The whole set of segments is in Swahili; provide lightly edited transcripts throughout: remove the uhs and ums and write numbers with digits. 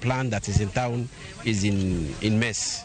plant that is in town is in mess.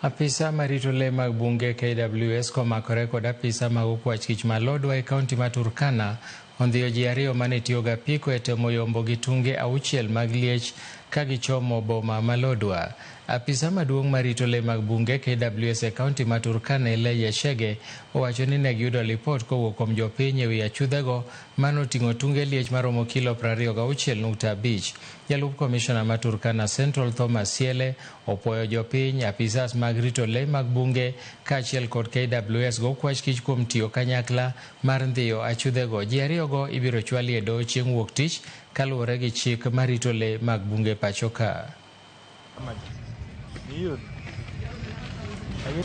Apisa marito le mag bunge KWS komakore kod apisa mag okwach kich malodwa e kaunti ma Turkana ondhiyo ji ariyo mane tiyoga piko e temo yombo gi tunge 6 mag liech ka gichomo boma malodwa. Apisa maduong' marito le mag bunge KWS e kaunti ma Turkana Liech owacho ni ne giyudo lipot kowuok kuom jopiny e wi achudhego manoting'o tunge liech maromo kilo 26.5. Jalup komishona ma Turkana Central Thomas Siele opwoyo jopiny, apisas mag rito le mag bunge kaachiel kod KWS go okwach kich kuom tiyo kanyakla mar ndhiyo achudhego. Ji ariyogo ibiro chwali e doho chieng' wuok tich kaluwore gi chik marito le mag bunge pachoka.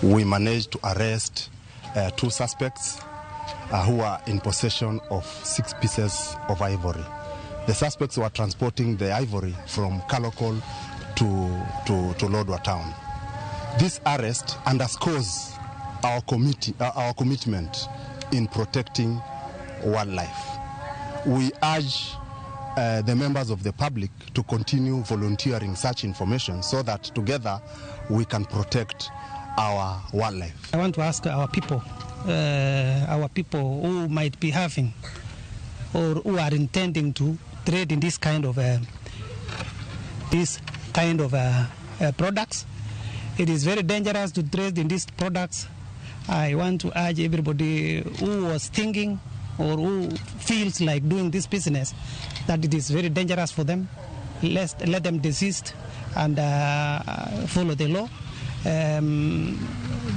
We managed to arrest 2 suspects who are in possession of 6 pieces of ivory. The suspects were transporting the ivory from Kalokol to Lodwar town. This arrest underscores our commitment in protecting wildlife. We urge the members of the public to continue volunteering such information so that together we can protect our wildlife. I want to ask our people who might be having or who are intending to trade in this kind of products. It is very dangerous to trade in these products. I want to urge everybody who was thinking or who feels like doing this business that it is very dangerous for them. Let them desist and follow the law.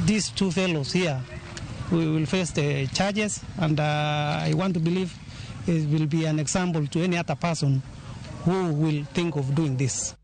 These 2 fellows here, we will face the charges, and I want to believe it will be an example to any other person who will think of doing this.